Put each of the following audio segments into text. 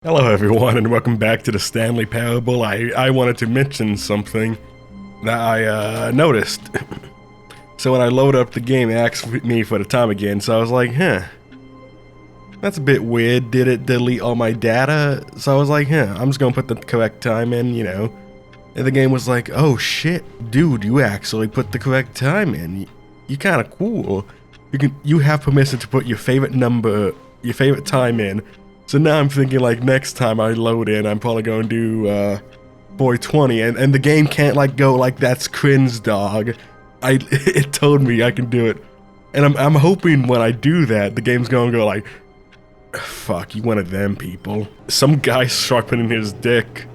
Hello everyone and welcome back to the Stanley Parable. I wanted to mention something that I noticed. So when I load up the game, it asks me for the time again, so I was like, that's a bit weird. Did it delete all my data? So I was like, I'm just gonna put the correct time in, you know. And the game was like, oh shit, dude, you actually put the correct time in. You're kinda cool. You have permission to put your favorite number, your favorite time in. So now I'm thinking, like, next time I load in, I'm probably going to do 420, and the game can't, like, go like, that's cringe, dog. It told me I can do it. And I'm hoping when I do that, the game's going to go like, fuck, you one of them people. Some guy sharpening his dick.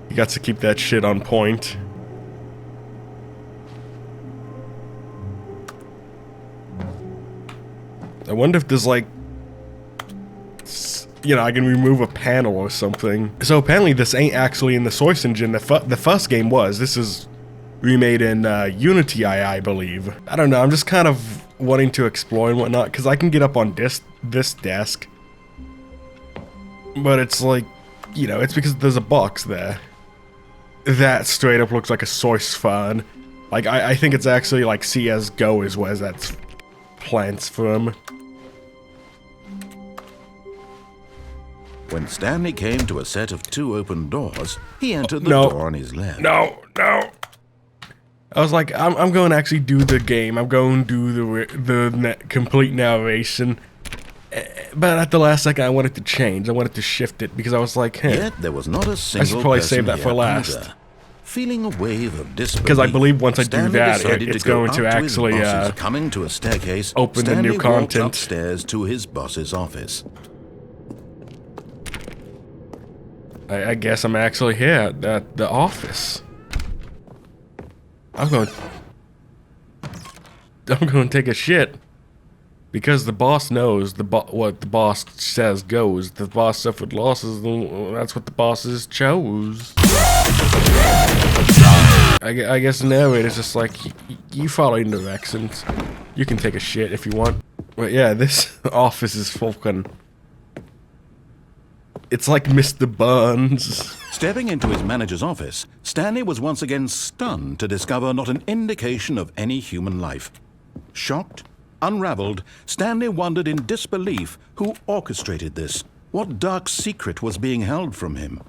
You got to keep that shit on point. I wonder if there's, like, you know, I can remove a panel or something. So apparently this ain't actually in the source engine. The first game was. This is remade in Unity, I believe. I don't know, I'm just kind of wanting to explore and whatnot, because I can get up on this desk. But it's like, you know, it's because there's a box there. That straight up looks like a source file. Like, I think it's actually like CSGO is where that plants from. When Stanley came to a set of two open doors, he entered the door on his left. No. I was like, I'm going to actually do the game. I'm going to do the complete narration. But at the last second, I wanted to change. I wanted to shift it because I was like, Yet there was not a single I should probably save that for last. Either. Feeling a wave of disbelief, because I believe once I do Stanley that, decided it's to go going to up actually his bosses. Coming to a staircase, open Stanley the new walked content. upstairs to his boss's office. I guess I'm actually here at the office. I'm going to take a shit because the boss knows what the boss says goes. The boss suffered losses. That's what the bosses chose. I guess the narrator's just like, you follow directions. You can take a shit if you want. But yeah, this office is fucking. It's like Mr. Burns. Stepping into his manager's office, Stanley was once again stunned to discover not an indication of any human life. Shocked, unraveled, Stanley wondered in disbelief who orchestrated this. What dark secret was being held from him?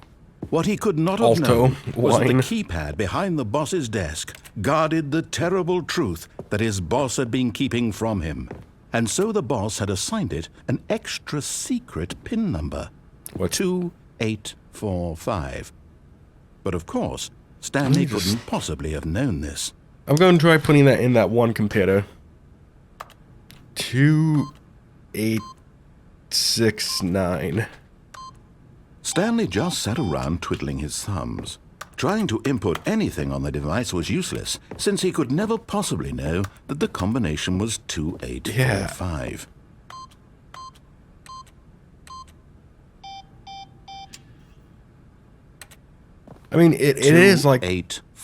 What he could not have known was that the keypad behind the boss's desk guarded the terrible truth that his boss had been keeping from him. And so the boss had assigned it an extra secret PIN number. What? 2845. But of course, Stanley couldn't possibly have known this. I'm going to try putting that in that one computer. 2869. Stanley just sat around twiddling his thumbs. Trying to input anything on the device was useless, since he could never possibly know that the combination was 2845. I mean, it is like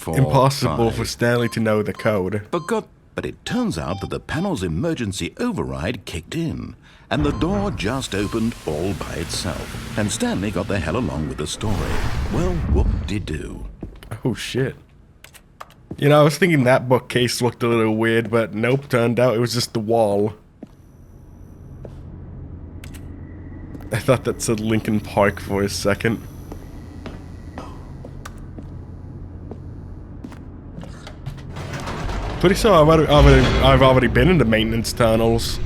impossible for Stanley to know the code. But it turns out that the panel's emergency override kicked in, and the door just opened all by itself. And Stanley got the hell along with the story. Well, whoop-de-doo. Oh, shit. You know, I was thinking that bookcase looked a little weird, but nope, turned out it was just the wall. I thought that said Lincoln Park for a second. Pretty sure I've already been in the maintenance tunnels.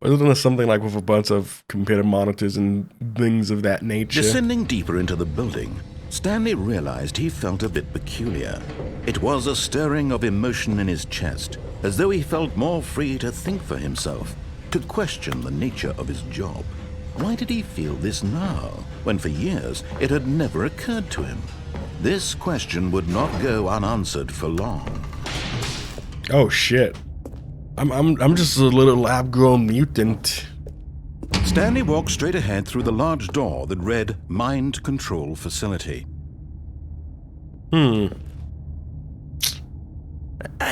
Other than something like with a bunch of computer monitors and things of that nature. Descending deeper into the building, Stanley realized he felt a bit peculiar. It was a stirring of emotion in his chest, as though he felt more free to think for himself, to question the nature of his job. Why did he feel this now, when for years it had never occurred to him? This question would not go unanswered for long. Oh shit. I'm just a little lab-grown mutant. Stanley walked straight ahead through the large door that read Mind Control Facility. I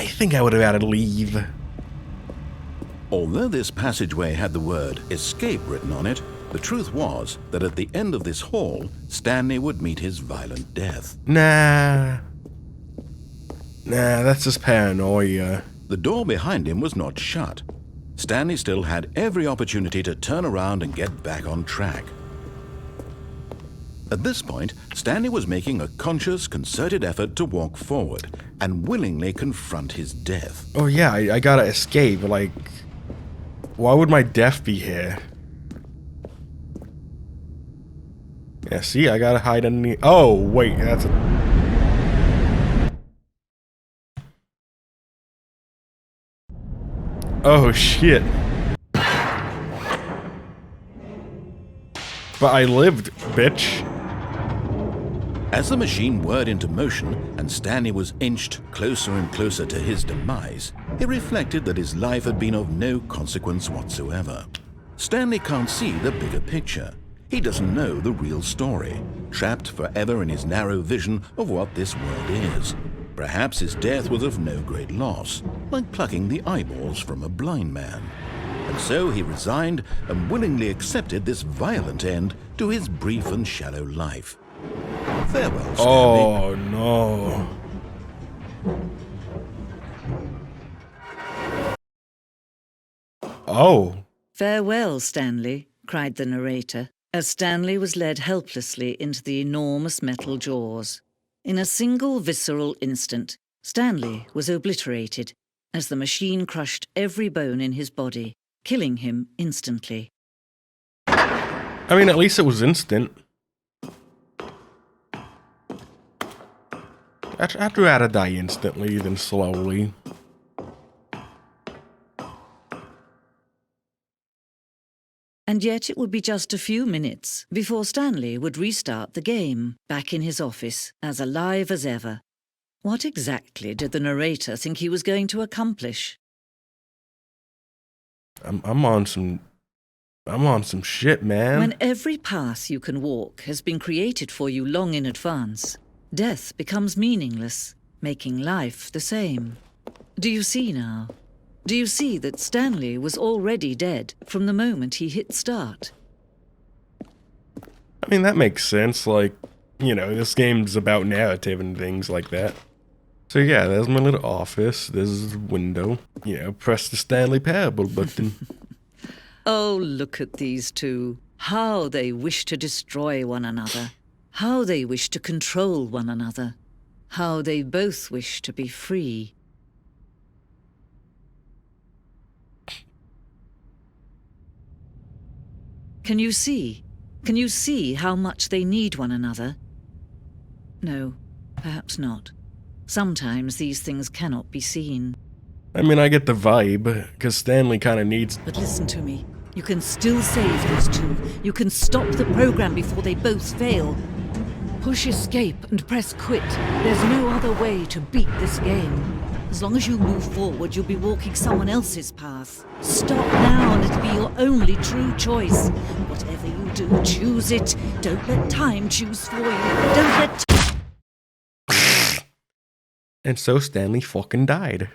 think I would have had to leave. Although this passageway had the word escape written on it, the truth was that at the end of this hall, Stanley would meet his violent death. Nah, that's just paranoia. The door behind him was not shut. Stanley still had every opportunity to turn around and get back on track. At this point, Stanley was making a conscious, concerted effort to walk forward and willingly confront his death. Oh yeah, I gotta escape. Like, why would my death be here? Yeah, see, I gotta hide underneath. Oh, wait, that's a... Oh, shit. But I lived, bitch. As the machine whirred into motion and Stanley was inched closer and closer to his demise, he reflected that his life had been of no consequence whatsoever. Stanley can't see the bigger picture. He doesn't know the real story, trapped forever in his narrow vision of what this world is. Perhaps his death was of no great loss, like plucking the eyeballs from a blind man. And so he resigned and willingly accepted this violent end to his brief and shallow life. Farewell, Stanley. Oh, no. Oh. "Farewell, Stanley," cried the narrator, as Stanley was led helplessly into the enormous metal jaws. In a single visceral instant, Stanley was obliterated as the machine crushed every bone in his body, killing him instantly. I mean, at least it was instant. I'd rather die instantly than slowly. And yet it would be just a few minutes before Stanley would restart the game, back in his office, as alive as ever. What exactly did the narrator think he was going to accomplish? I'm on some shit, man. When every path you can walk has been created for you long in advance, death becomes meaningless, making life the same. Do you see now? Do you see that Stanley was already dead from the moment he hit start? I mean, that makes sense. Like, you know, this game's about narrative and things like that. So yeah, there's my little office. There's a window. You know, press the Stanley Parable button. Oh, look at these two. How they wish to destroy one another. How they wish to control one another. How they both wish to be free. Can you see? Can you see how much they need one another? No, perhaps not. Sometimes these things cannot be seen. I mean, I get the vibe, because Stanley kind of needs... But listen to me. You can still save those two. You can stop the program before they both fail. Push escape and press quit. There's no other way to beat this game. As long as you move forward, you'll be walking someone else's path. Stop now and it'll be your only true choice. Whatever you do, choose it. Don't let time choose for you. Don't let... And so Stanley fucking died.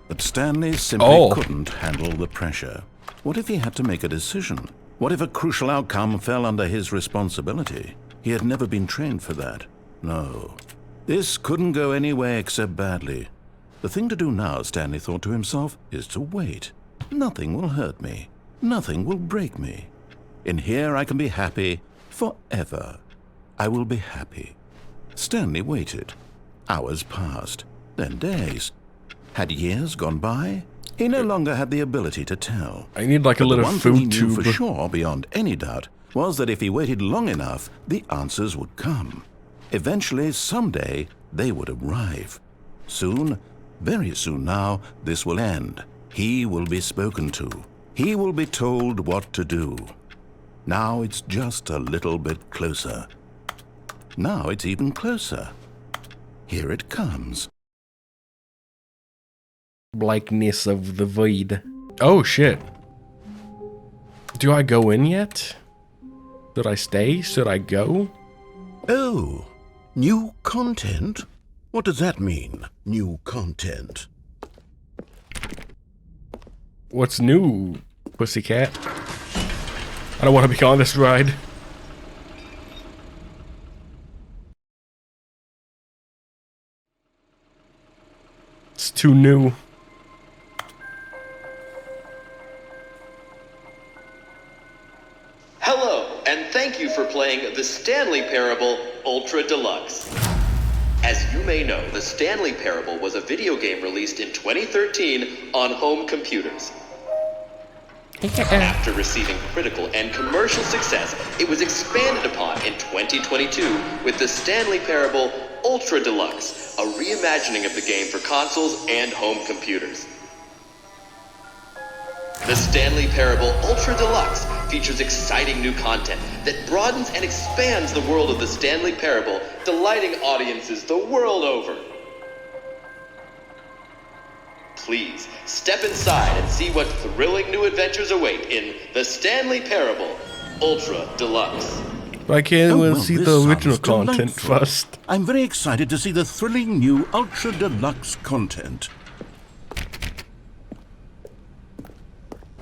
But Stanley simply couldn't handle the pressure. What if he had to make a decision? What if a crucial outcome fell under his responsibility? He had never been trained for that. No. This couldn't go any way except badly. The thing to do now, Stanley thought to himself, is to wait. Nothing will hurt me. Nothing will break me. In here I can be happy forever. I will be happy. Stanley waited. Hours passed, then days. Had years gone by? He no longer had the ability to tell. I need like a little food tube. The one thing he knew tube. for sure, beyond any doubt, was that if he waited long enough, the answers would come. Eventually, someday, they would arrive. Soon, very soon now, this will end. He will be spoken to. He will be told what to do. Now it's just a little bit closer. Now it's even closer. Here it comes. Blackness of the void. Oh shit. Do I go in yet? Should I stay? Should I go? Oh, new content? What does that mean, new content? What's new, pussycat? I don't want to be on this ride. It's too new. Hello, and thank you for playing the Stanley Parable Ultra Deluxe. As you may know, the Stanley Parable was a video game released in 2013 on home computers. After receiving critical and commercial success, it was expanded upon in 2022 with the Stanley Parable Ultra Deluxe, a reimagining of the game for consoles and home computers. The Stanley Parable Ultra Deluxe features exciting new content that broadens and expands the world of the Stanley Parable, delighting audiences the world over. Please, step inside and see what thrilling new adventures await in the Stanley Parable Ultra Deluxe. Why can't we see this the original sounds content delightful. first? I'm very excited to see the thrilling new Ultra Deluxe content.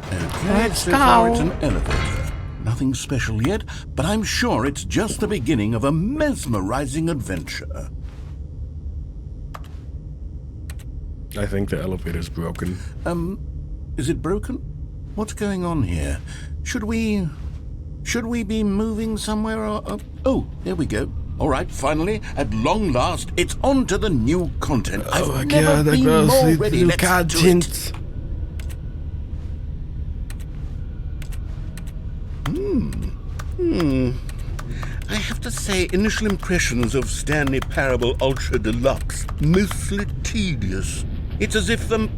Okay, so far it's an elevator. Nothing special yet, but I'm sure it's just the beginning of a mesmerizing adventure. I think the elevator's broken. Is it broken? What's going on here? Should we be moving somewhere or... Oh, there we go. All right, finally, at long last, it's on to the new content. I've never been more ready. Let's do it. I have to say, initial impressions of Stanley Parable Ultra Deluxe, mostly tedious. It's as if the...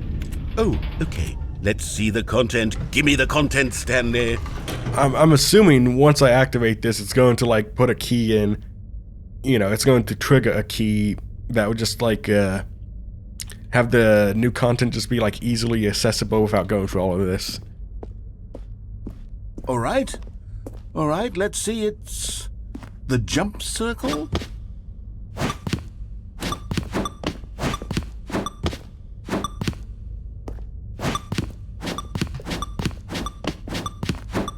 Oh, okay. Let's see the content. Give me the content, Stanley. I'm assuming once I activate this, it's going to, like, put a key in. You know, it's going to trigger a key that would just, like, have the new content just be, like, easily accessible without going through all of this. All right, let's see. It's the jump circle.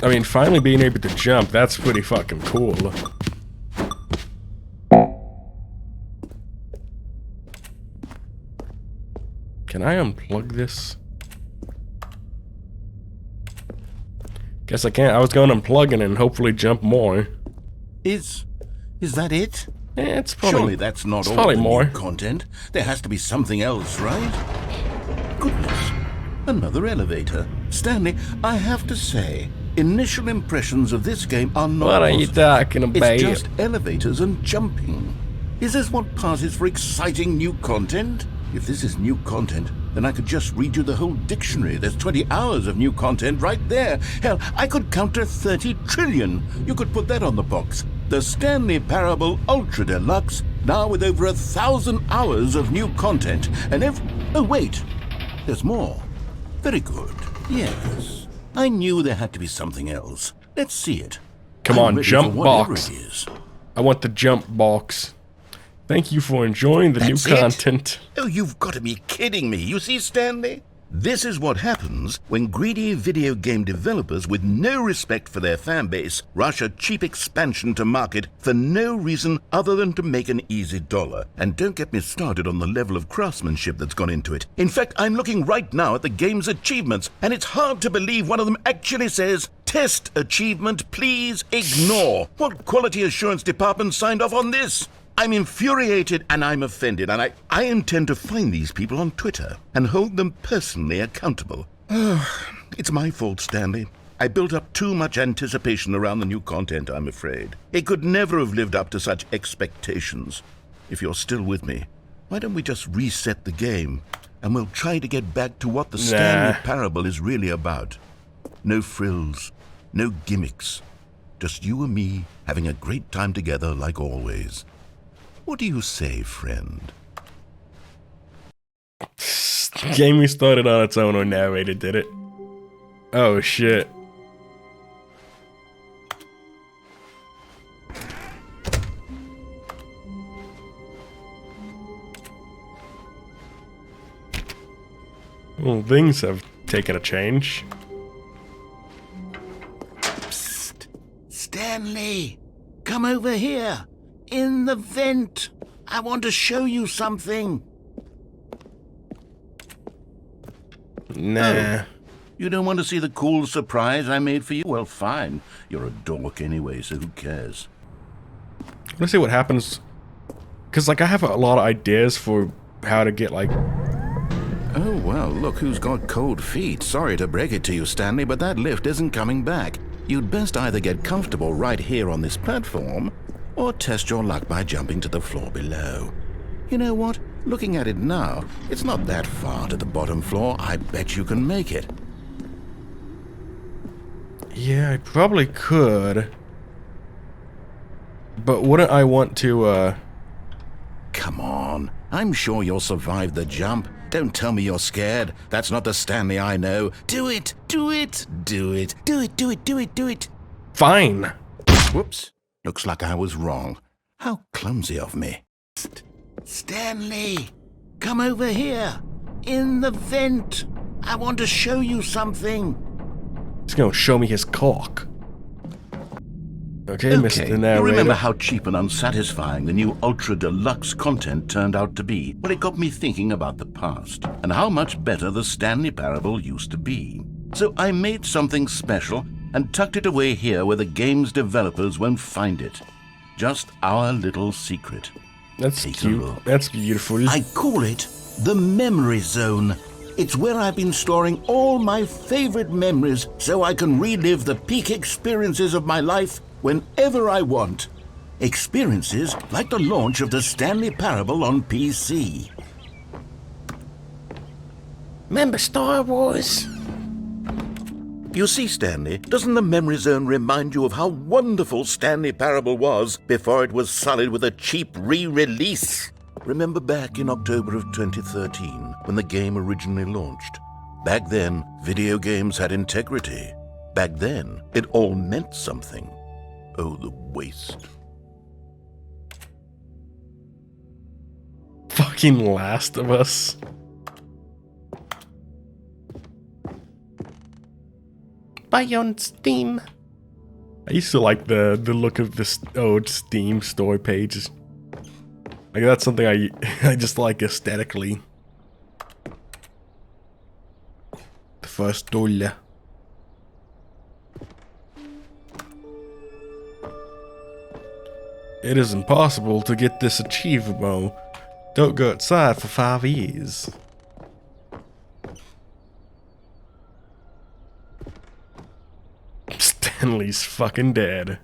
I mean, finally being able to jump, that's pretty fucking cool. Can I unplug this? Guess I can't. I was going to unplug it and hopefully jump more. Is that it? Eh, it's probably... Surely that's not all probably the more. new content. There has to be something else, right? Goodness. Another elevator. Stanley, I have to say, initial impressions of this game are not What are you positive. talking about? It's just elevators and jumping. Is this what passes for exciting new content? If this is new content, then I could just read you the whole dictionary. There's 20 hours of new content right there. Hell, I could counter 30 trillion. You could put that on the box. The Stanley Parable Ultra Deluxe, now with over 1,000 hours of new content. And oh, wait. There's more. Very good. Yes. I knew there had to be something else. Let's see it. Come I'm on, ready jump for whatever box. it is. I want the jump box. Thank you for enjoying the That's new it? content. Oh, you've got to be kidding me. You see, Stanley? This is what happens when greedy video game developers with no respect for their fan base rush a cheap expansion to market for no reason other than to make an easy dollar. And don't get me started on the level of craftsmanship that's gone into it. In fact, I'm looking right now at the game's achievements, and it's hard to believe one of them actually says, "Test achievement, please ignore." What quality assurance department signed off on this? I'm infuriated and I'm offended, and I intend to find these people on Twitter and hold them personally accountable. It's my fault, Stanley. I built up too much anticipation around the new content, I'm afraid. It could never have lived up to such expectations. If you're still with me, why don't we just reset the game and we'll try to get back to what the Stanley Parable is really about. No frills, no gimmicks. Just you and me having a great time together like always. What do you say, friend? Game restarted on its own or narrated, did it? Oh shit. Well, things have taking a change. Psst. Stanley, come over here. In the vent. I want to show you something. Nah. You don't want to see the cool surprise I made for you? Well, fine. You're a dork anyway, so who cares? Let's see what happens. Because, like, I have a lot of ideas for how to get, like... Oh, well, look who's got cold feet. Sorry to break it to you, Stanley, but that lift isn't coming back. You'd best either get comfortable right here on this platform, or test your luck by jumping to the floor below. You know what? Looking at it now, it's not that far to the bottom floor. I bet you can make it. Yeah, I probably could. But wouldn't I want to, Come on. I'm sure you'll survive the jump. Don't tell me you're scared. That's not the Stanley I know. Do it! Do it! Do it! Do it! Do it! Do it! Do it! Fine! Whoops. Looks like I was wrong. How clumsy of me. Stanley, come over here. In the vent. I want to show you something. He's gonna show me his cock. Okay, Mr. You Narrator. remember how cheap and unsatisfying the new Ultra Deluxe content turned out to be? Well, it got me thinking about the past and how much better the Stanley Parable used to be. So I made something special and tucked it away here where the game's developers won't find it. Just our little secret. That's Take a cute. look. That's beautiful. I call it the Memory Zone. It's where I've been storing all my favorite memories so I can relive the peak experiences of my life whenever I want. Experiences like the launch of the Stanley Parable on PC. Remember Star Wars? You see, Stanley, doesn't the Memory Zone remind you of how wonderful Stanley Parable was before it was sullied with a cheap re-release? Remember back in October of 2013, when the game originally launched? Back then, video games had integrity. Back then, it all meant something. Oh, the waste. Fucking Last of Us. Buy on Steam. I used to like the look of this old Steam store pages. Like, that's something I just like aesthetically. The first dollar. It is impossible to get this achievable. Don't go outside for 5 years. Stanley's fucking dead.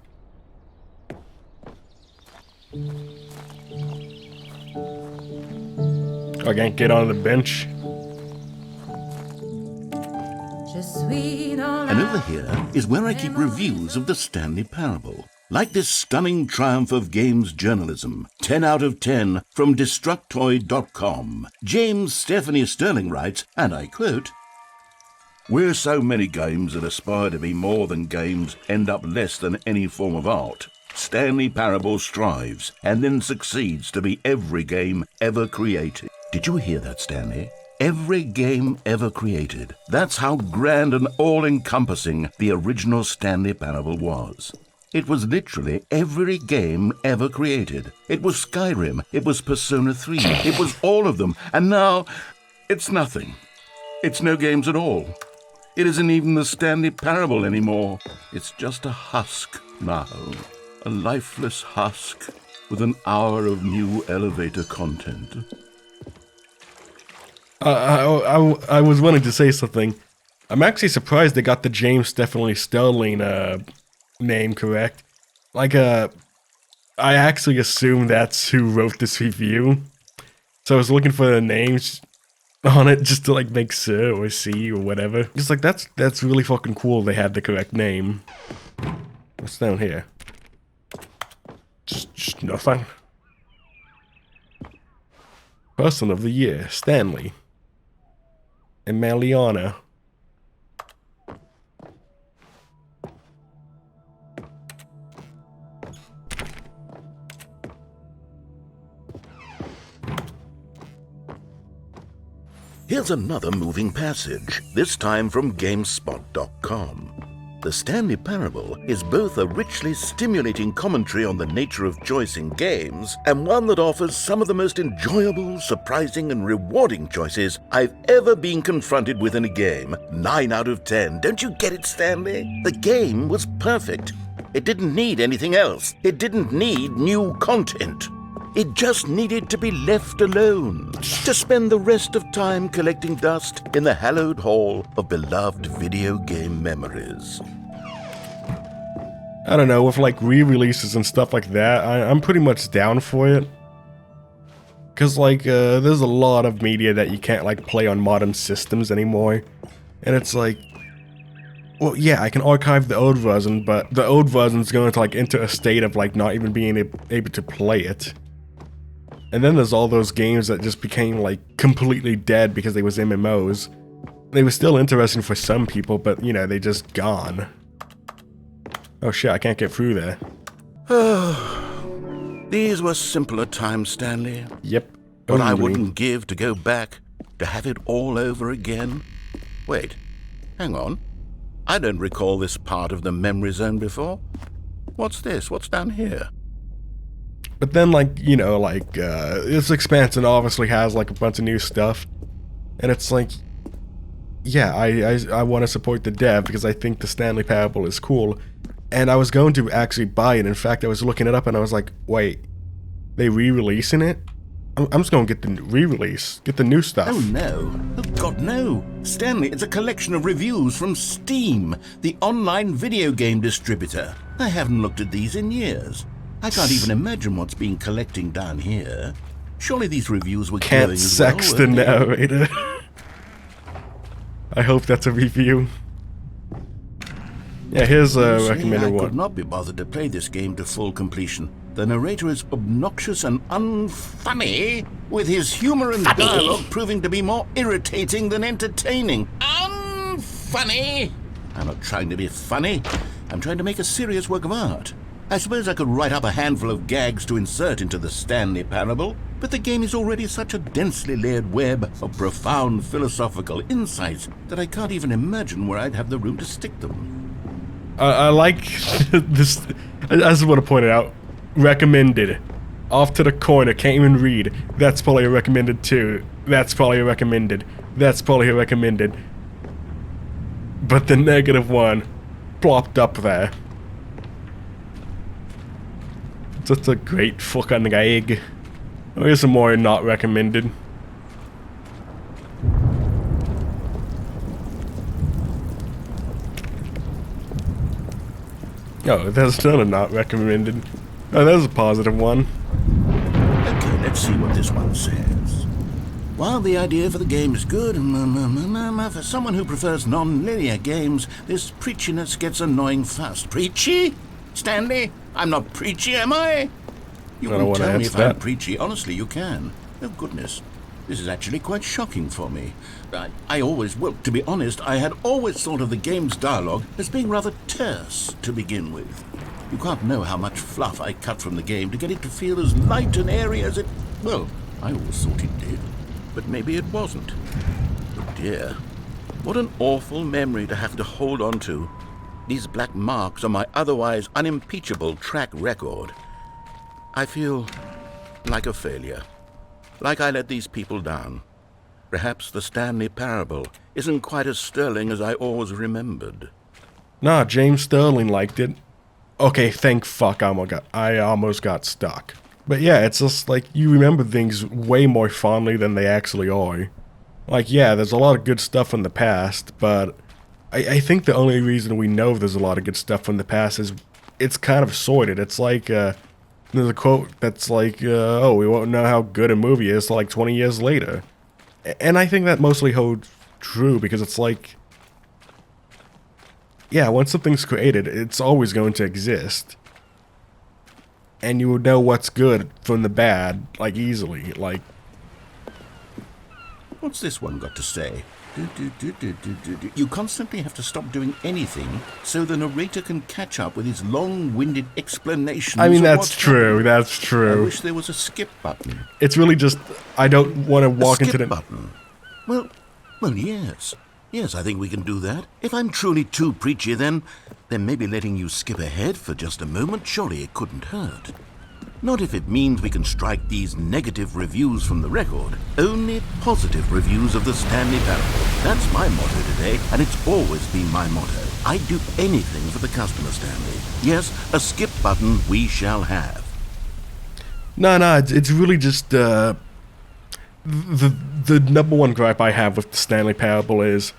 I can't get on the bench. And over here is where I keep reviews of the Stanley Parable. Like this stunning triumph of games journalism, 10 out of 10 from Destructoid.com. James Stephanie Sterling writes, and I quote, "Where so many games that aspire to be more than games end up less than any form of art, Stanley Parable strives and then succeeds to be every game ever created." Did you hear that, Stanley? Every game ever created. That's how grand and all-encompassing the original Stanley Parable was. It was literally every game ever created. It was Skyrim, it was Persona 3, it was all of them, and now it's nothing. It's no games at all. It isn't even the Stanley Parable anymore. It's just a husk now. A lifeless husk with an hour of new elevator content. I was wanting to say something. I'm actually surprised they got the James Stephanie Sterling name correct. Like, I actually assumed that's who wrote this review. So I was looking for the names on it just to, like, make sure or see or whatever. Just like, that's really fucking cool they had the correct name. What's down here? Just nothing. Person of the Year, Stanley. Emiliana. Here's another moving passage, this time from GameSpot.com. The Stanley Parable is both a richly stimulating commentary on the nature of choice in games and one that offers some of the most enjoyable, surprising, and rewarding choices I've ever been confronted with in a game. 9 out of 10. Don't you get it, Stanley? The game was perfect. It didn't need anything else. It didn't need new content. It just needed to be left alone, to spend the rest of time collecting dust in the hallowed hall of beloved video game memories. I don't know, with like re-releases and stuff like that, I'm pretty much down for it. Cause like, there's a lot of media that you can't like play on modern systems anymore. And it's like, well, yeah, I can archive the old version, but the old version's going to like enter a state of like not even being able to play it. And then there's all those games that just became like completely dead because they was MMOs. They were still interesting for some people, but you know, they just gone. Oh shit, I can't get through there. These were simpler times, Stanley. Yep. What I Only. wouldn't give to go back, to have it all over again. Wait, hang on. I don't recall this part of the memory zone before. What's this? What's down here? But then, like, you know, like, this expansion obviously has, like, a bunch of new stuff. And it's like, yeah, I want to support the dev because I think the Stanley Parable is cool. And I was going to actually buy it. In fact, I was looking it up and I was like, wait, they re-releasing it? I'm just going to get the re-release, get the new stuff. Oh, no. Oh, God, no. Stanley, it's a collection of reviews from Steam, the online video game distributor. I haven't looked at these in years. I can't even imagine what's been collecting down here. Surely these reviews were Can't going as sex well, the weren't they? narrator. I hope that's a review. Yeah, here's a See, recommended I one. could not be bothered to play this game to full completion. The narrator is obnoxious and unfunny, with his humor and dialogue proving to be more irritating than entertaining. Unfunny! I'm not trying to be funny. I'm trying to make a serious work of art. I suppose I could write up a handful of gags to insert into the Stanley Parable, but the game is already such a densely layered web of profound philosophical insights that I can't even imagine where I'd have the room to stick them. I like this. I just want to point it out. Recommended. Off to the corner. Can't even read. That's probably a recommended too. That's probably a recommended. That's probably a recommended. But the negative one plopped up there. Just a great fucking egg. Oh, here's some more not recommended. Oh, there's another not recommended. Oh, there's a positive one. Okay, let's see what this one says. While the idea for the game is good, for someone who prefers non-linear games, this preachiness gets annoying fast. Preachy? Stanley? I'm not preachy, am I? You I don't can wanna tell me answer if I'm that. preachy. Honestly, you can. Oh, goodness. This is actually quite shocking for me. Well, to be honest, I had always thought of the game's dialogue as being rather terse to begin with. You can't know how much fluff I cut from the game to get it to feel as light and airy as it... Well, I always thought it did. But maybe it wasn't. Oh dear. What an awful memory to have to hold on to. These black marks on my otherwise unimpeachable track record. I feel like a failure. Like I let these people down. Perhaps the Stanley Parable isn't quite as sterling as I always remembered. Nah, James Sterling liked it. Okay, thank fuck I almost got stuck. But yeah, it's just like you remember things way more fondly than they actually are. Like, yeah, there's a lot of good stuff in the past, but I think the only reason we know there's a lot of good stuff from the past is it's kind of sorted. It's like, there's a quote that's like, oh, we won't know how good a movie is till like 20 years later. And I think that mostly holds true because it's like, yeah, once something's created, it's always going to exist. And you would know what's good from the bad, like, easily, like... What's this one got to say? You constantly have to stop doing anything so the narrator can catch up with his long-winded explanations. I mean, of that's what's true, happening. that's I true. wish there was a skip button. It's really just, I don't want to walk a skip into the... button. Well, Well, yes. Yes, I think we can do that. If I'm truly too preachy, then maybe letting you skip ahead for just a moment, surely it couldn't hurt. Not if it means we can strike these negative reviews from the record. Only positive reviews of the Stanley Parable. That's my motto today, and it's always been my motto. I'd do anything for the customer, Stanley. Yes, a skip button we shall have. No, it's really just, the number one gripe I have with the Stanley Parable is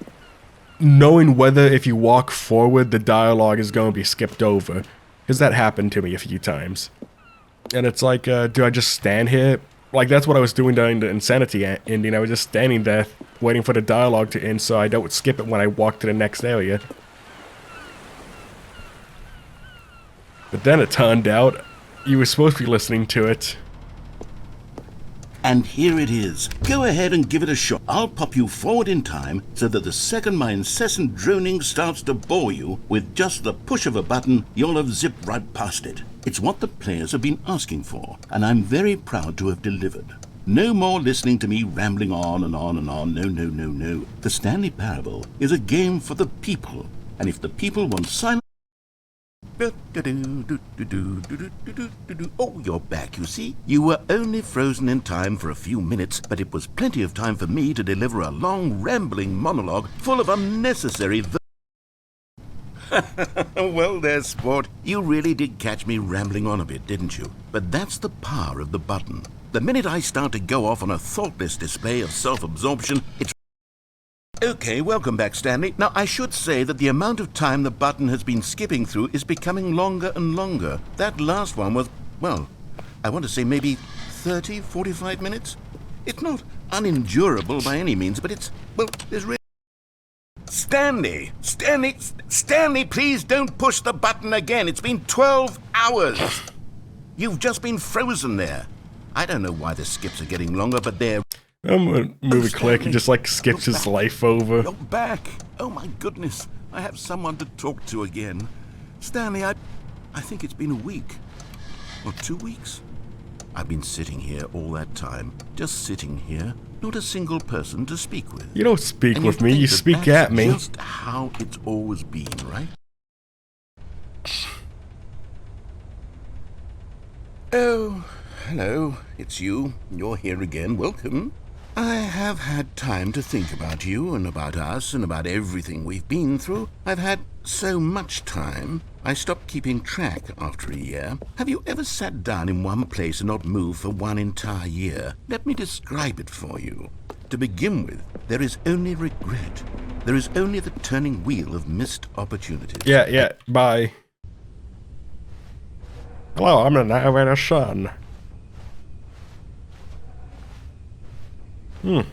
knowing whether if you walk forward, the dialogue is going to be skipped over. Because that happened to me a few times. And it's like, do I just stand here? Like, that's what I was doing during the Insanity ending. I was just standing there, waiting for the dialogue to end so I don't skip it when I walk to the next area. But then it turned out you were supposed to be listening to it. And here it is. Go ahead and give it a shot. I'll pop you forward in time so that the second my incessant droning starts to bore you, with just the push of a button, you'll have zipped right past it. It's what the players have been asking for, and I'm very proud to have delivered. No more listening to me rambling on and on and on. No. The Stanley Parable is a game for the people, and if the people want silence... Oh, you're back, you see. You were only frozen in time for a few minutes, but it was plenty of time for me to deliver a long, rambling monologue full of unnecessary... Well there, sport. You really did catch me rambling on a bit, didn't you? But that's the power of the button. The minute I start to go off on a thoughtless display of self-absorption, it's... Okay, welcome back, Stanley. Now, I should say that the amount of time the button has been skipping through is becoming longer and longer. That last one was, well, I want to say maybe 30, 45 minutes? It's not unendurable by any means, but it's, well, there's really... Stanley, please don't push the button again. It's been 12 hours. You've just been frozen there. I don't know why the skips are getting longer, but they're... I'm gonna move a click and just like skips his life over. You're back. Oh my goodness. I have someone to talk to again. Stanley, I think it's been a week. Or 2 weeks. I've been sitting here all that time. Just sitting here. Not a single person to speak with. You don't speak with me, you speak at me. Just how it's always been, right? Oh, hello. It's you. You're here again. Welcome. I have had time to think about you and about us and about everything we've been through. I've had so much time. I stopped keeping track after a year. Have you ever sat down in one place and not moved for one entire year? Let me describe it for you. To begin with, there is only regret. There is only the turning wheel of missed opportunities. Yeah, bye. Hello, I'm the narrator's son. I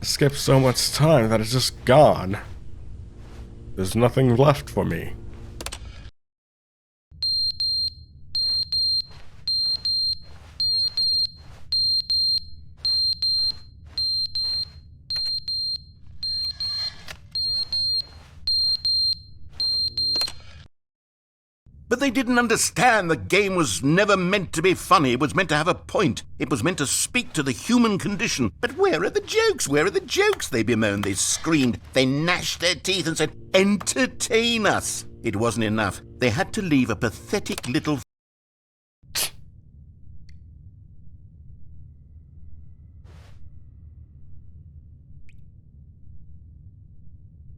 skipped so much time that it's just gone. There's nothing left for me. But they didn't understand the game was never meant to be funny. It was meant to have a point. It was meant to speak to the human condition. But where are the jokes? Where are the jokes? They bemoaned, they screamed, they gnashed their teeth and said, entertain us. It wasn't enough. They had to leave a pathetic little...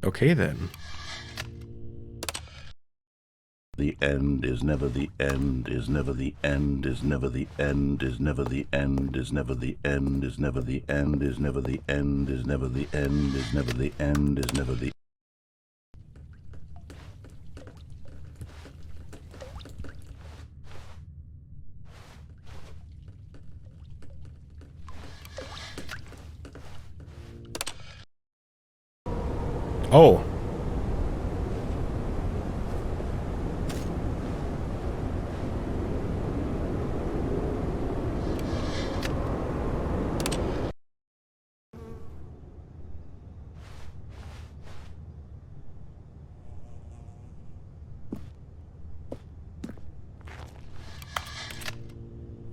Okay then. The end is never the end, is never the end, is never the end, is never the end, is never the end, is never the end, is never the end, is never the end, is never the end, is never the... Oh.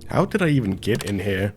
How did I even get in here?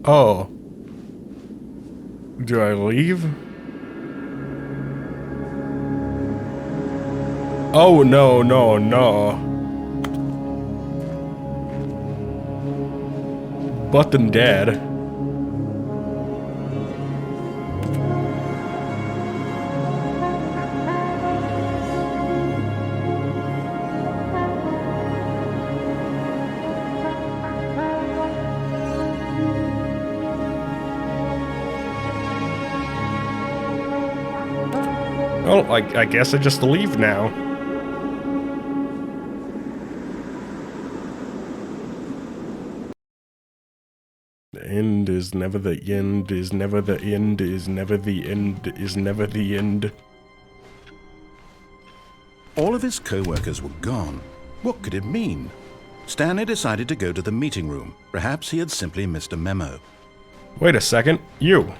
Oh. Do I leave? Oh, no, no, no. Button dead. Well, I guess I just leave now. The end is never the end, is never the end, is never the end, is never the end. All of his co-workers were gone. What could it mean? Stanley decided to go to the meeting room. Perhaps he had simply missed a memo. Wait a second, you.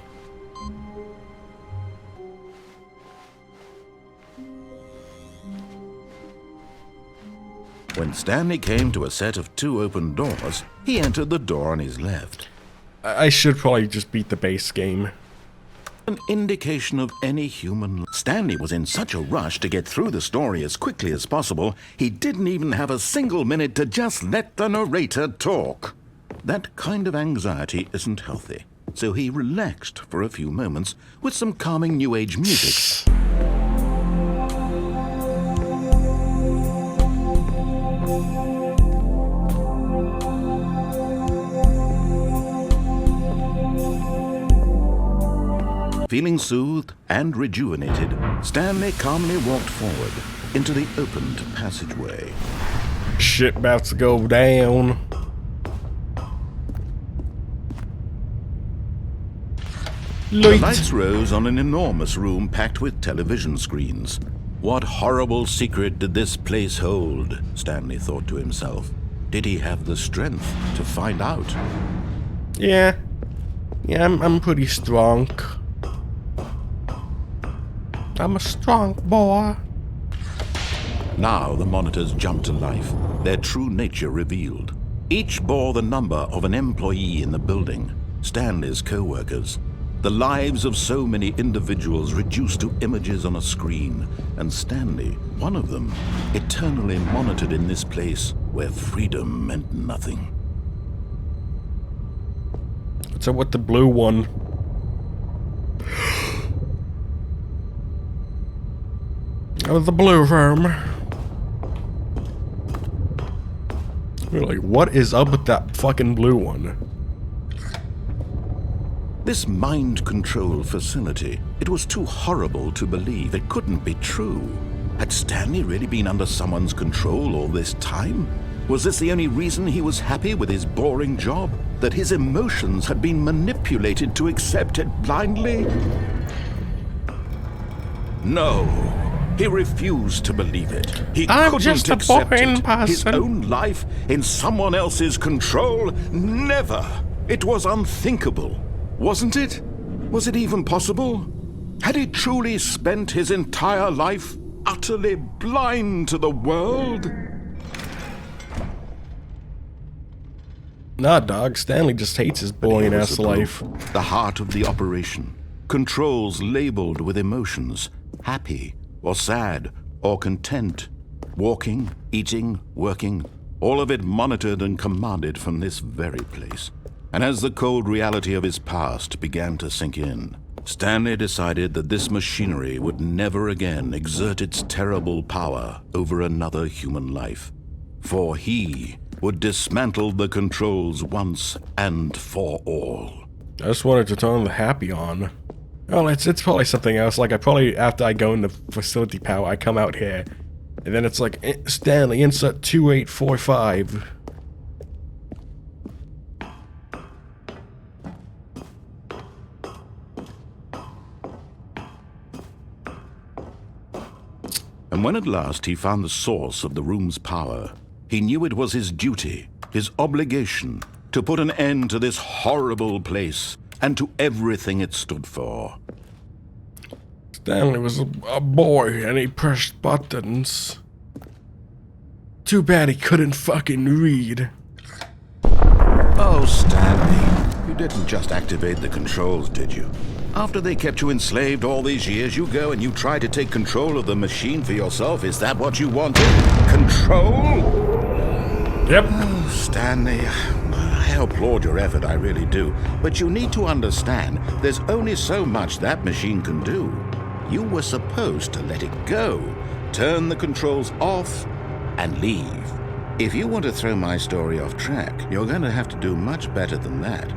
When Stanley came to a set of 2 open doors, he entered the door on his left. I should probably just beat the base game. An indication of any human. Stanley was in such a rush to get through the story as quickly as possible, he didn't even have a single minute to just let the narrator talk. That kind of anxiety isn't healthy, so he relaxed for a few moments with some calming New Age music. Feeling soothed and rejuvenated, Stanley calmly walked forward into the opened passageway. Shit about to go down. The lights rose on an enormous room packed with television screens. What horrible secret did this place hold? Stanley thought to himself. Did he have the strength to find out? Yeah, I'm pretty strong. I'm a strong boy. Now the monitors jumped to life, their true nature revealed. Each bore the number of an employee in the building, Stanley's co-workers. The lives of so many individuals reduced to images on a screen, and Stanley, one of them, eternally monitored in this place where freedom meant nothing. What's up with the blue one? Oh, the blue room. You're like, what is up with that fucking blue one? This mind control facility, it was too horrible to believe it couldn't be true. Had Stanley really been under someone's control all this time? Was this the only reason he was happy with his boring job? That his emotions had been manipulated to accept it blindly? No. He refused to believe it. He couldn't just a accept boring it. person. His own life in someone else's control? Never. It was unthinkable. Wasn't it? Was it even possible? Had he truly spent his entire life utterly blind to the world? Nah, dog. Stanley just hates his boring Here was ass the life. proof. The heart of the operation. Controls labeled with emotions. Happy or sad or content. Walking, eating, working. All of it monitored and commanded from this very place. And as the cold reality of his past began to sink in, Stanley decided that this machinery would never again exert its terrible power over another human life. For he would dismantle the controls once and for all. I just wanted to turn the happy on. Oh, it's probably something else. Like, after I go into facility power, I come out here. And then it's like, Stanley, insert 2845. And when at last he found the source of the room's power, he knew it was his duty, his obligation, to put an end to this horrible place and to everything it stood for. Stanley was a boy and he pressed buttons. Too bad he couldn't fucking read. Oh, Stanley, You didn't just activate the controls, did you? After they kept you enslaved all these years, you go and you try to take control of the machine for yourself. Is that what you wanted? Control? Yep. Oh, Stanley, I applaud your effort, I really do. But you need to understand, there's only so much that machine can do. You were supposed to let it go, turn the controls off, and leave. If you want to throw my story off track, you're going to have to do much better than that.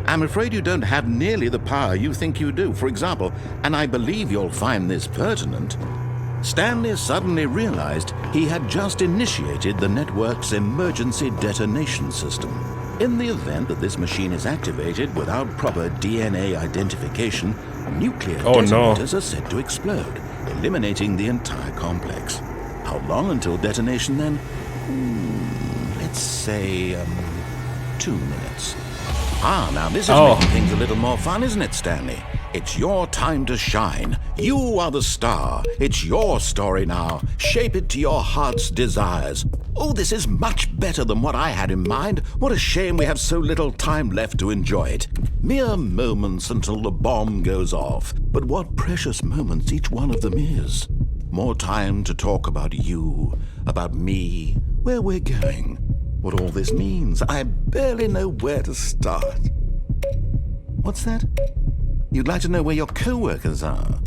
I'm afraid you don't have nearly the power you think you do. For example, and I believe you'll find this pertinent, Stanley suddenly realized he had just initiated the network's emergency detonation system. In the event that this machine is activated without proper DNA identification, nuclear detonators are set to explode, eliminating the entire complex. How long until detonation then? Let's say, 2 minutes. Now this is making things a little more fun, isn't it, Stanley? It's your time to shine. You are the star. It's your story now. Shape it to your heart's desires. Oh, this is much better than what I had in mind. What a shame we have so little time left to enjoy it. Mere moments until the bomb goes off. But what precious moments each one of them is. More time to talk about you, about me, where we're going, what all this means. I barely know where to start. What's that? You'd like to know where your co-workers are?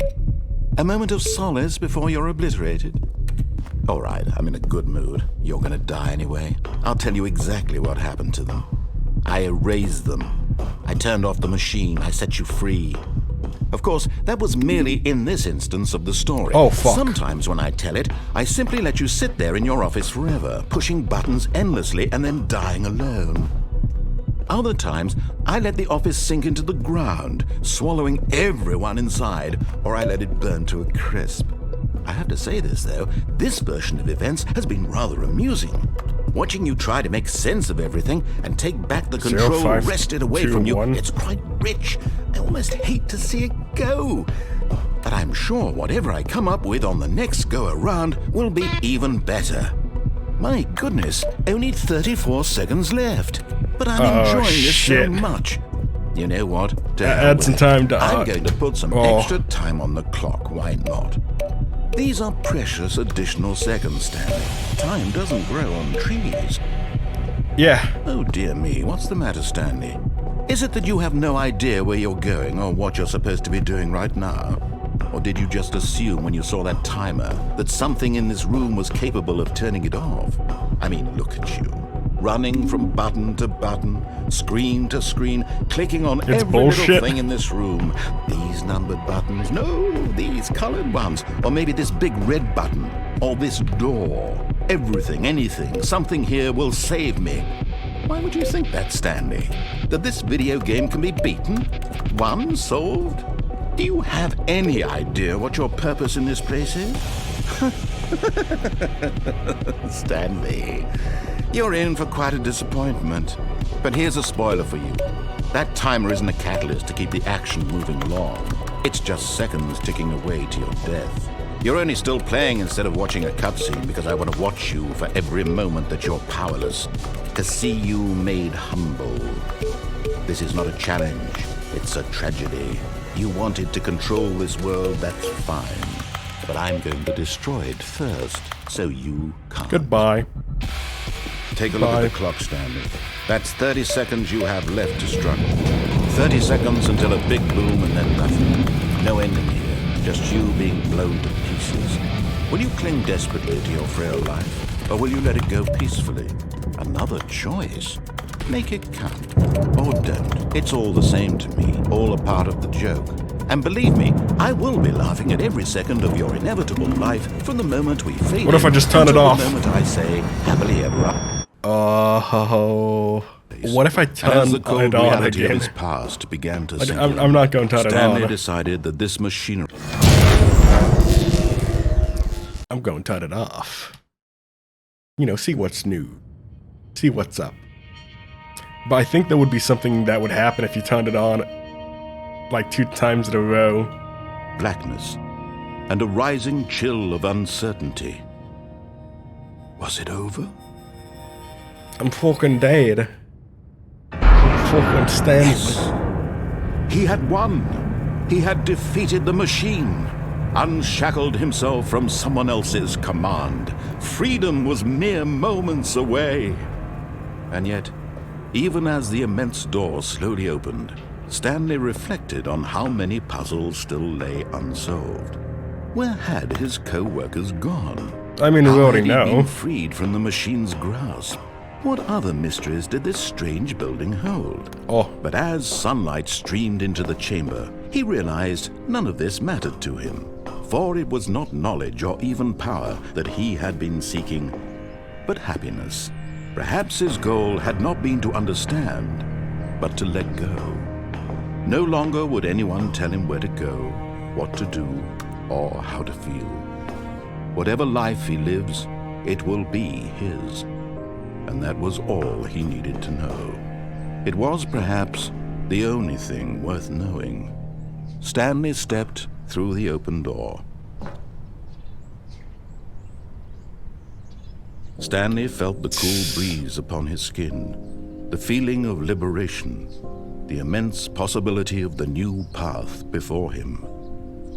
A moment of solace before you're obliterated? All right, I'm in a good mood. You're gonna die anyway. I'll tell you exactly what happened to them. I erased them. I turned off the machine. I set you free. Of course, that was merely in this instance of the story. Oh, fuck. Sometimes when I tell it, I simply let you sit there in your office forever, pushing buttons endlessly and then dying alone. Other times, I let the office sink into the ground, swallowing everyone inside, or I let it burn to a crisp. I have to say this, though, this version of events has been rather amusing. Watching you try to make sense of everything and take back the control wrested away from you, it's quite rich. I almost hate to see it go. But I'm sure whatever I come up with on the next go-around will be even better. My goodness, only 34 seconds left. But I'm enjoying this so much. You know what? Add some time to... I'm going to put some extra time on the clock. Why not? These are precious additional seconds, Stanley. Time doesn't grow on trees. Yeah. Oh dear me, what's the matter, Stanley? Is it that you have no idea where you're going or what you're supposed to be doing right now? Or did you just assume when you saw that timer that something in this room was capable of turning it off? I mean, look at you. Running from button to button, screen to screen, clicking on every little thing in this room. These numbered buttons, no, these colored ones. Or maybe this big red button, or this door. Everything, anything, something here will save me. Why would you think that, Stanley? That this video game can be beaten? Won? Solved? Do you have any idea what your purpose in this place is? Stanley, you're in for quite a disappointment. But here's a spoiler for you. That timer isn't a catalyst to keep the action moving along. It's just seconds ticking away to your death. You're only still playing instead of watching a cutscene because I want to watch you for every moment that you're powerless, to see you made humble. This is not a challenge, it's a tragedy. You wanted to control this world, that's fine. But I'm going to destroy it first, so you can't. Goodbye. Take a look at the clock, Stanley. That's 30 seconds you have left to struggle. 30 seconds until a big boom and then nothing. No ending here, just you being blown to pieces. Will you cling desperately to your frail life, or will you let it go peacefully? Another choice. Make it count, or don't. It's all the same to me, all a part of the joke. And believe me, I will be laughing at every second of your inevitable life from the moment we fade. What if I just turn it off? The moment I say, happily ever after. What if I turn it on again? His past began to sink I'm not going to turn it on. Stanley decided that this machinery... I'm going to turn it off. You know, see what's new. See what's up. But I think there would be something that would happen if you turned it on like 2 times in a row. Blackness and a rising chill of uncertainty. Was it over? I'm fucking dead. fucking Stanley. Yes. He had won. He had defeated the machine, unshackled himself from someone else's command. Freedom was mere moments away. And yet, even as the immense door slowly opened, Stanley reflected on how many puzzles still lay unsolved. Where had his co-workers gone? I mean, we How already had he know. been freed from the machine's grasp? What other mysteries did this strange building hold? Oh, But as sunlight streamed into the chamber, he realized none of this mattered to him, for it was not knowledge or even power that he had been seeking, but happiness. Perhaps his goal had not been to understand, but to let go. No longer would anyone tell him where to go, what to do, or how to feel. Whatever life he lives, it will be his. And that was all he needed to know. It was perhaps the only thing worth knowing. Stanley stepped through the open door. Stanley felt the cool breeze upon his skin, the feeling of liberation, the immense possibility of the new path before him.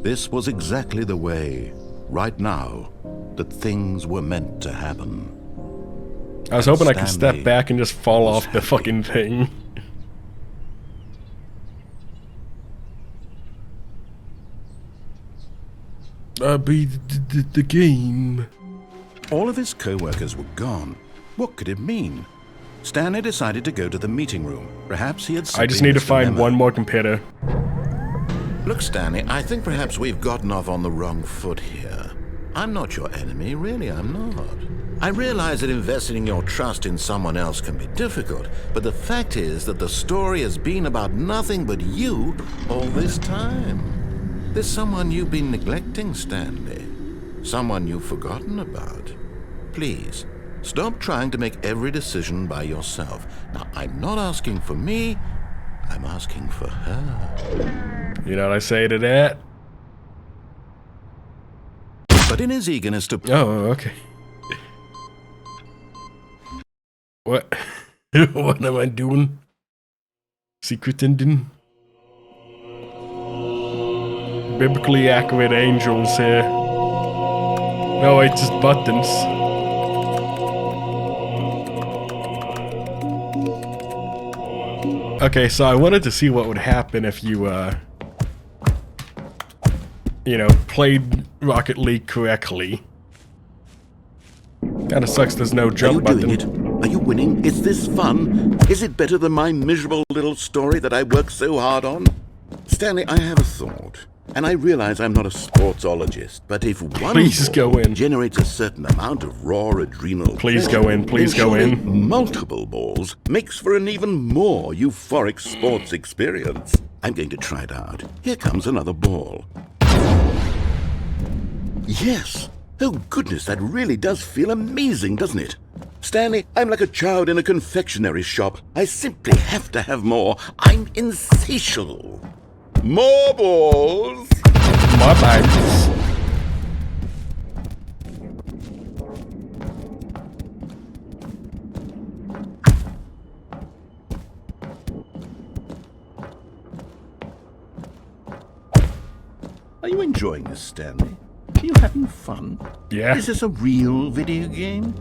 This was exactly the way, right now, that things were meant to happen. I was hoping I could Stanley step back and just fall was off the happy. fucking thing. Beat the game. All of his co-workers were gone. What could it mean? Stanley decided to go to the meeting room. Perhaps he had I just simply need to missed a find memo. one more computer. Look, Stanley, I think perhaps we've gotten off on the wrong foot here. I'm not your enemy, really, I'm not. I realize that investing your trust in someone else can be difficult, but the fact is that the story has been about nothing but you all this time. There's someone you've been neglecting, Stanley. Someone you've forgotten about. Please, stop trying to make every decision by yourself. Now, I'm not asking for me, I'm asking for her. You know what I say to that? But in his eagerness to... Oh, okay. What? What am I doing? Secret ending? Biblically accurate angels here. No, it's just buttons. Okay, so I wanted to see what would happen if you, played Rocket League correctly. Kinda sucks there's no Are you jump button. doing it? Are you winning? Is this fun? Is it better than my miserable little story that I worked so hard on? Stanley, I have a thought. And I realize I'm not a sportsologist, but if one Please ball go in. generates a certain amount of raw adrenal Please pleasure, go in, please then go surely in. multiple balls makes for an even more euphoric sports experience. I'm going to try it out. Here comes another ball. Yes! Oh goodness, that really does feel amazing, doesn't it? Stanley, I'm like a child in a confectionery shop. I simply have to have more. I'm insatiable. More balls! My bags. Are you enjoying this, Stanley? Are you having fun? Yeah. Is this a real video game?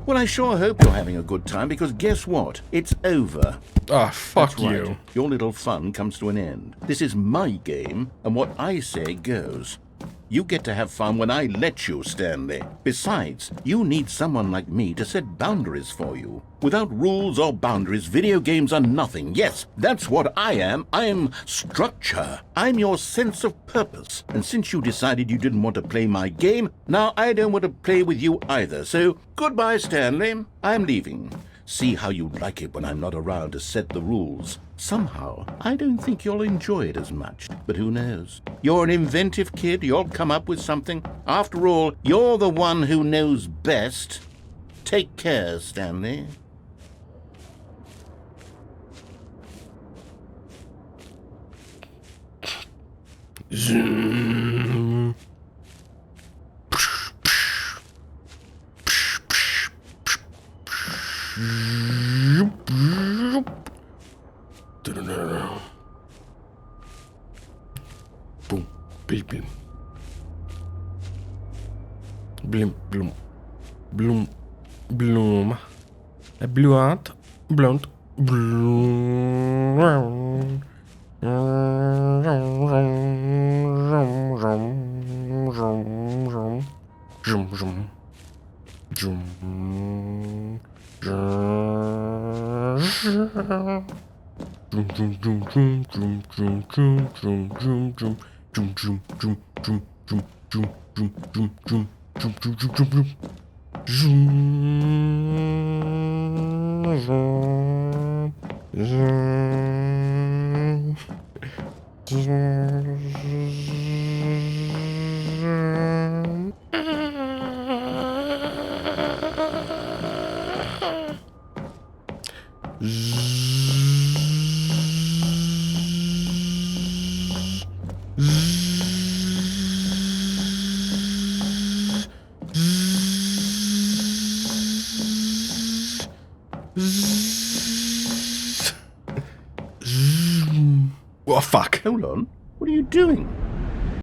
Well, I sure hope you're having a good time, because guess what? It's over. Oh, fuck That's right. you. Your little fun comes to an end. This is my game, and what I say goes. You get to have fun when I let you, Stanley. Besides, you need someone like me to set boundaries for you. Without rules or boundaries, video games are nothing. Yes, that's what I am. I'm structure. I'm your sense of purpose. And since you decided you didn't want to play my game, now I don't want to play with you either. So, goodbye, Stanley. I'm leaving. See how you like it when I'm not around to set the rules. Somehow, I don't think you'll enjoy it as much. But who knows? You're an inventive kid. You'll come up with something. After all, you're the one who knows best. Take care, Stanley. Zoom. bloom. Bloom, bloom, bloom, bloom. A blunt, blunt, bloom. Zoom, zoom, zoom, Oh, fuck. Hold on. What are you doing?